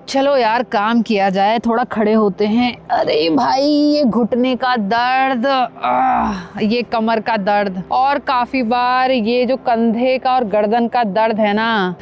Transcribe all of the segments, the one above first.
चलो यार काम किया जाए, थोड़ा खड़े होते हैं। अरे भाई ये घुटने का दर्द, ये कमर का दर्द और काफी बार ये जो कंधे का और गर्दन का दर्द है ना।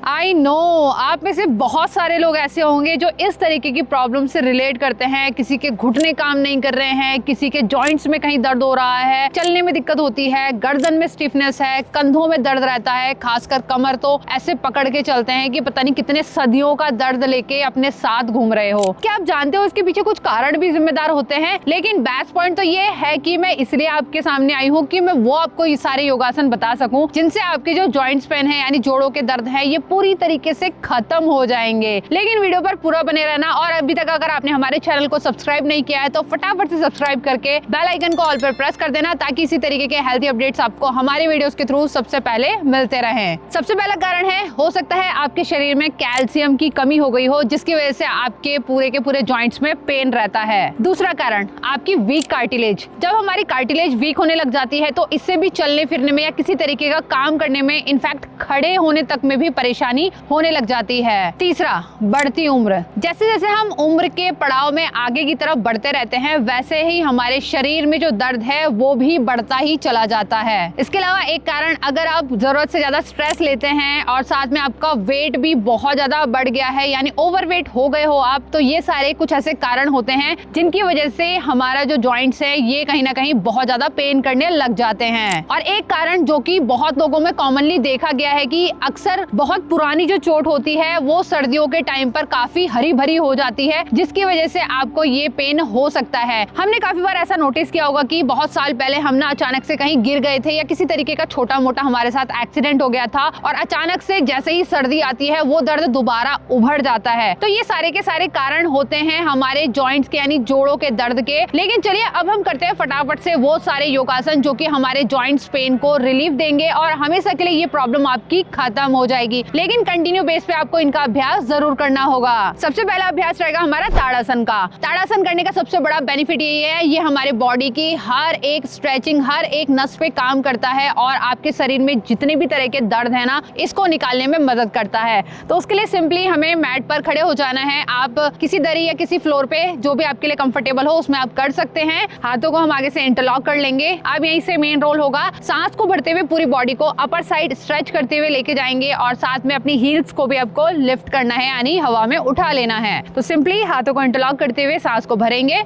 आई नो आप में से बहुत सारे लोग ऐसे होंगे जो इस तरीके की प्रॉब्लम से रिलेट करते हैं। किसी के घुटने काम नहीं कर रहे हैं, किसी के जॉइंट्स में कहीं दर्द हो रहा है, चलने में दिक्कत होती है, गर्दन में स्टिफनेस है, कंधों में दर्द रहता है, खासकर कमर तो ऐसे पकड़ के चलते हैं कि पता नहीं कितने सदियों का दर्द लेके अपने साथ घूम रहे हो। क्या आप जानते हो इसके पीछे कुछ कारण भी जिम्मेदार होते हैं? लेकिन बेस्ट पॉइंट तो ये है कि मैं इसलिए आपके सामने आई हूँ कि मैं वो आपको ये सारे योगासन बता सकूं जिनसे आपके जो जॉइंट्स पेन है यानी जोड़ों के दर्द है ये पूरी तरीके से खत्म हो जाएंगे। लेकिन वीडियो पर पूरा बने रहना और अभी तक अगर आपने हमारे चैनल को सब्सक्राइब नहीं किया है तो फटाफट से सब्सक्राइब करके बेल आइकन को ऑल पर प्रेस कर देना ताकि इसी तरीके के हेल्थी अपडेट्स आपको हमारे वीडियोस के थ्रू सबसे पहले मिलते रहें। सबसे पहला कारण है, हो सकता है आपके शरीर में कैल्शियम की कमी हो गई हो जिसकी वजह से आपके पूरे के पूरे जॉइंट्स में पेन रहता है। दूसरा कारण आपकी वीक कार्टिलेज। जब हमारी कार्टिलेज वीक होने लग जाती है तो इससे भी चलने फिरने में या किसी तरीके का काम करने में, इनफैक्ट खड़े होने तक में भी परेशानी होने लग जाती है। तीसरा, बढ़ती उम्र। जैसे जैसे हम उम्र के पड़ाव में आगे की तरफ बढ़ते रहते हैं वैसे ही हमारे शरीर में जो दर्द है वो भी बढ़ता ही चला जाता है। इसके अलावा एक कारण, अगर आप जरूरत से ज्यादा स्ट्रेस लेते हैं और साथ में आपका वेट भी बहुत ज्यादा बढ़ गया है यानी ओवरवेट हो गए हो आप, तो ये सारे कुछ ऐसे कारण होते हैं जिनकी वजह से हमारा जो जॉइंट्स है ये कहीं ना कहीं बहुत ज्यादा पेन करने लग जाते हैं। और एक कारण जो कि बहुत लोगों में कॉमनली देखा गया है कि अक्सर बहुत पुरानी जो चोट होती है वो सर्दियों के टाइम पर काफी हरी भरी हो जाती है जिसकी वजह से आपको ये पेन हो सकता है। हमने काफी बार ऐसा नोटिस किया होगा कि बहुत साल पहले हम ना अचानक से कहीं गिर गए थे या किसी तरीके का छोटा मोटा हमारे साथ एक्सीडेंट हो गया था और अचानक से जैसे ही सर्दी आती है वो दर्द दोबारा उभर जाता है। तो ये सारे के सारे कारण होते हैं हमारे जॉइंट्स के यानी जोड़ों के दर्द के। लेकिन चलिए अब हम करते हैं फटाफट से वो सारे योगासन जो कि हमारे जॉइंट्स पेन को रिलीफ देंगे और हमेशा के लिए ये प्रॉब्लम आपकी खत्म हो जाएगी। लेकिन कंटिन्यू बेस पे आपको इनका अभ्यास जरूर करना होगा। सबसे पहला अभ्यास रहेगा हमारा ताड़ासन का। ताड़ासन करने का सबसे बड़ा बेनिफिट ये है, ये हमारे बॉडी की हर एक स्ट्रेचिंग, हर एक नस पे काम करता है और आपके शरीर में जितने भी तरह के दर्द है ना इसको निकालने में मदद करता है। तो उसके लिए सिंपली हमें मैट पर खड़े हो जाना है। आप किसी दरी या किसी फ्लोर पे जो भी आपके लिए कंफर्टेबल हो उसमें आप कर सकते हैं। हाथों को हम आगे से इंटरलॉक कर लेंगे। अब यहीं से मेन रोल होगा, सांस को भरते हुए पूरी बॉडी को अपर साइड स्ट्रेच करते हुए लेके जाएंगे और साथ में अपनी हील्स को भी आपको लिफ्ट करना है यानी हवा में उठा लेना है। तो सिंपली हाथों को इंटरलॉक करते हुए सांस को भरेंगे।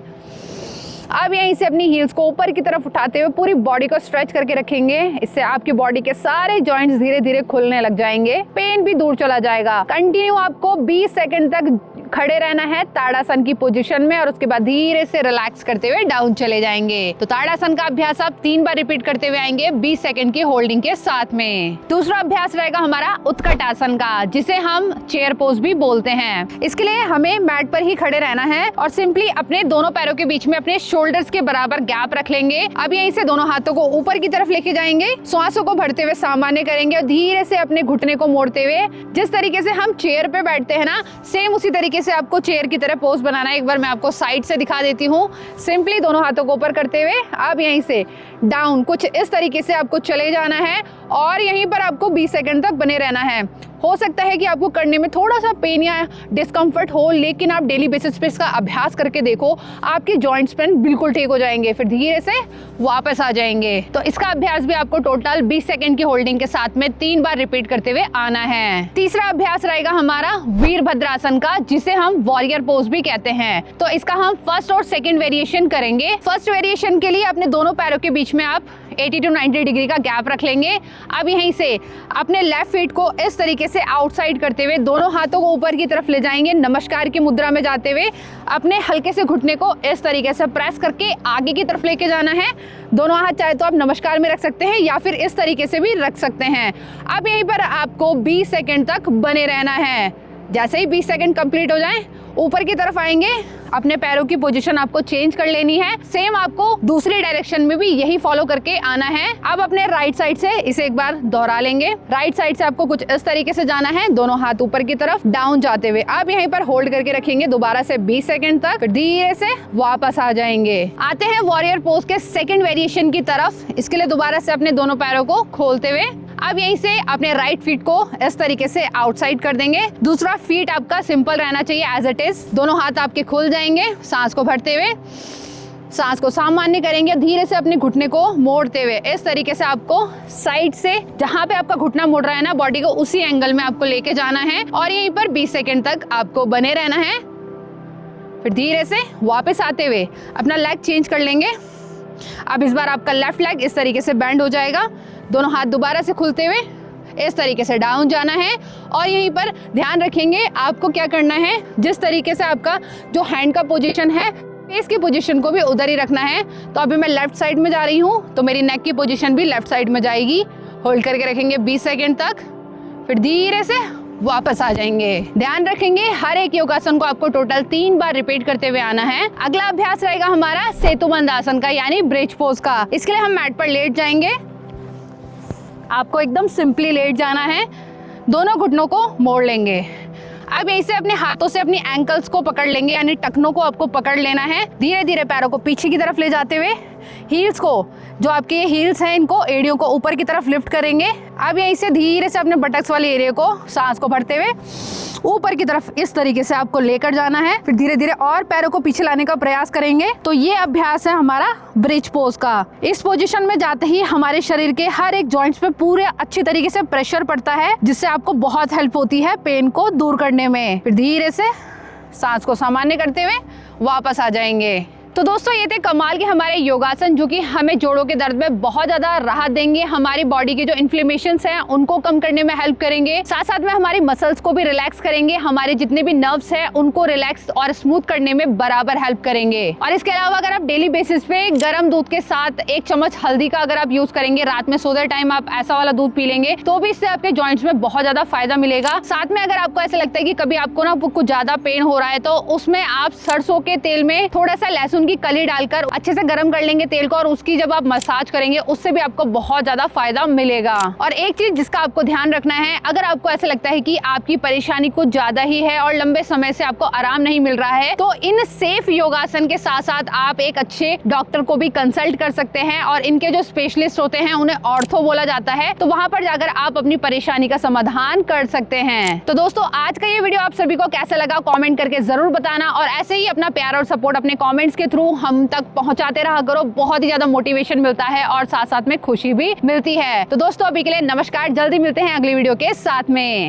अब यहीं से अपनी हील्स को ऊपर की तरफ उठाते हुए पूरी बॉडी को स्ट्रेच करके रखेंगे। इससे आपकी बॉडी के सारे जॉइंट्स धीरे धीरे खुलने लग जाएंगे, पेन भी दूर चला जाएगा। कंटिन्यू आपको 20 सेकंड तक खड़े रहना है ताड़ासन की पोजीशन में और उसके बाद धीरे से रिलैक्स करते हुए डाउन चले जाएंगे। तो ताड़ासन का अभ्यास आप 3 बार रिपीट करते हुए आएंगे 20 सेकंड की होल्डिंग के साथ में। दूसरा अभ्यास रहेगा हमारा उत्कट आसन का, जिसे हम चेयर पोज भी बोलते हैं। इसके लिए हमें मैट पर ही खड़े रहना है और सिंपली अपने दोनों पैरों के बीच में अपने शोल्डर्स के बराबर गैप रख लेंगे। अब यहीं से दोनों हाथों को ऊपर की तरफ लेके जाएंगे, श्वासों को भरते हुए सामान्य करेंगे और धीरे से अपने घुटने को मोड़ते हुए जिस तरीके से हम चेयर पे बैठते हैं ना सेम उसी तरीके से आपको चेयर की तरह पोज बनाना है। एक बार मैं आपको साइड से दिखा देती हूँ। सिंपली दोनों हाथों को ऊपर करते हुए अब यहीं से डाउन कुछ इस तरीके से आपको चले जाना है और यहीं पर आपको 20 सेकंड तक बने रहना है। हो सकता है कि आपको करने में थोड़ा सा पेन या डिस्कम्फर्ट हो, लेकिन आप डेली बेसिस पे इसका अभ्यास करके देखो, आपके जॉइंट्स पेन बिल्कुल ठीक हो जाएंगे, फिर धीरे से वापस आ जाएंगे। तो इसका अभ्यास भी आपको टोटल 20 सेकंड की होल्डिंग के साथ में 3 बार रिपीट करते हुए आना है। तीसरा अभ्यास रहेगा हमारा वीरभद्रासन का, जिसे हम वॉरियर पोज भी कहते हैं। तो इसका हम फर्स्ट और सेकेंड वेरिएशन करेंगे। फर्स्ट वेरिएशन के लिए अपने दोनों पैरों के बीच में आप 80 to 90 डिग्री का गैप रख लेंगे। अब यहीं से अपने लेफ्ट फीट को इस तरीके से आउटसाइड करते हुए दोनों हाथों को ऊपर की तरफ ले जाएंगे, नमस्कार की मुद्रा में जाते हुए अपने हल्के से घुटने को इस तरीके से प्रेस करके आगे की तरफ लेके जाना है। दोनों हाथ चाहे तो आप नमस्कार में रख सकते हैं या फिर इस तरीके से भी रख सकते हैं। अब यहीं पर आपको 20 सेकंड तक बने रहना है। जैसे ही 20 सेकंड कंप्लीट हो जाएं, ऊपर की तरफ आएंगे, अपने पैरों की पोजीशन आपको चेंज कर लेनी है। सेम आपको दूसरी डायरेक्शन में भी यही फॉलो करके आना है। अब अपने राइट साइड से इसे एक बार दोहरा लेंगे। राइट साइड से आपको कुछ इस तरीके से जाना है, दोनों हाथ ऊपर की तरफ डाउन जाते हुए। अब यहीं पर होल्ड करके रखेंगे दोबारा से 20 सेकंड तक, फिर धीरे से वापस आ जाएंगे। आते हैं वॉरियर पोज के सेकंड वेरिएशन की तरफ। इसके लिए दोबारा से अपने दोनों पैरों को खोलते हुए अब यहीं से अपने राइट फीट को इस तरीके से आउटसाइड कर देंगे। दूसरा फीट आपका सिंपल रहना चाहिए एज इट इज। दोनों हाथ आपके खुल जाएंगे, सांस को भरते हुए सांस को सामान्य करेंगे, धीरे से अपने घुटने को मोड़ते हुए इस तरीके से आपको साइड से जहां पे आपका घुटना मुड़ रहा है ना बॉडी को, उसी एंगल में आपको लेके जाना है और यहीं पर 20 सेकंड तक आपको बने रहना है। फिर धीरे से वापस आते हुए अपना लेग चेंज कर लेंगे। अब इस बार आपका लेफ्ट लेग इस तरीके से बेंड हो जाएगा, दोनों हाथ दोबारा से खुलते हुए इस तरीके से डाउन जाना है और यहीं पर ध्यान रखेंगे आपको क्या करना है, जिस तरीके से आपका जो हैंड का पोजीशन है फेस की पोजीशन को भी उधर ही रखना है। तो अभी मैं लेफ्ट साइड में जा रही हूँ तो मेरी नेक की पोजीशन भी लेफ्ट साइड में जाएगी। होल्ड करके रखेंगे 20 सेकंड तक, फिर धीरे से वापस आ जाएंगे। ध्यान रखेंगे हर एक योगासन को आपको टोटल 3 बार रिपीट करते हुए आना है। अगला अभ्यास रहेगा हमारा सेतुबंद आसन का, यानी ब्रिज पोज का। इसके लिए हम मैट पर लेट जाएंगे। आपको एकदम सिंपली लेट जाना है, दोनों घुटनों को मोड़ लेंगे। अब यहीं से अपने हाथों से अपनी एंकल्स को पकड़ लेंगे, यानी टखनों को आपको पकड़ लेना है। धीरे धीरे पैरों को पीछे की तरफ ले जाते हुए हील्स को, जो आपके ये हील्स हैं, इनको एड़ियों को ऊपर की तरफ लिफ्ट करेंगे। अब यहीं से धीरे से अपने बटक्स वाले एरिया को सांस को भरते हुए ऊपर की तरफ इस तरीके से आपको लेकर जाना है। फिर धीरे धीरे और पैरों को पीछे लाने का प्रयास करेंगे। तो ये अभ्यास है हमारा ब्रिज पोज का। इस पोजीशन में जाते ही हमारे शरीर के हर एक जॉइंट्स पे पूरे अच्छी तरीके से प्रेशर पड़ता है, जिससे आपको बहुत हेल्प होती है पेन को दूर करने में। फिर धीरे से सांस को सामान्य करते हुए वापस आ जाएंगे। तो दोस्तों ये थे कमाल के हमारे योगासन, जो कि हमें जोड़ों के दर्द में बहुत ज्यादा राहत देंगे, हमारी बॉडी के जो इन्फ्लेमेशंस हैं उनको कम करने में हेल्प करेंगे, साथ साथ में हमारी मसल्स को भी रिलैक्स करेंगे, हमारे जितने भी नर्व्स हैं उनको रिलैक्स और स्मूथ करने में बराबर हेल्प करेंगे। और इसके अलावा अगर आप डेली बेसिस पे गर्म दूध के साथ 1 चम्मच हल्दी का अगर आप यूज करेंगे, रात में सोते टाइम आप ऐसा वाला दूध पी लेंगे, तो भी इससे आपके जॉइंट्स में बहुत ज्यादा फायदा मिलेगा। साथ में अगर आपको ऐसा लगता है कि कभी आपको ना कुछ ज्यादा पेन हो रहा है, तो उसमें आप सरसों के तेल में थोड़ा सा लहसुन की कली डालकर अच्छे से गर्म कर लेंगे तेल को, और उसकी जब आप मसाज करेंगे उससे भी आपको बहुत ज्यादा फायदा मिलेगा। और एक चीज जिसका आपको ध्यान रखना है, अगर आपको ऐसा लगता है कि आपकी परेशानी कुछ ज्यादा ही है और लंबे समय से आपको आराम नहीं मिल रहा है, तो इन सेफ योगासन के साथ साथ आप एक अच्छे डॉक्टर को भी कंसल्ट कर सकते हैं। और इनके जो स्पेशलिस्ट होते हैं उन्हें ऑर्थो बोला जाता है, तो वहां पर जाकर आप अपनी परेशानी का समाधान कर सकते हैं। तो दोस्तों आज का ये वीडियो आप सभी को कैसा लगा कमेंट करके जरूर बताना, और ऐसे ही अपना प्यार और सपोर्ट अपने कमेंट्स के थ्रू हम तक पहुंचाते रहा करो। बहुत ही ज्यादा मोटिवेशन मिलता है और साथ साथ में खुशी भी मिलती है। तो दोस्तों अभी के लिए नमस्कार, जल्दी मिलते हैं अगली वीडियो के साथ में।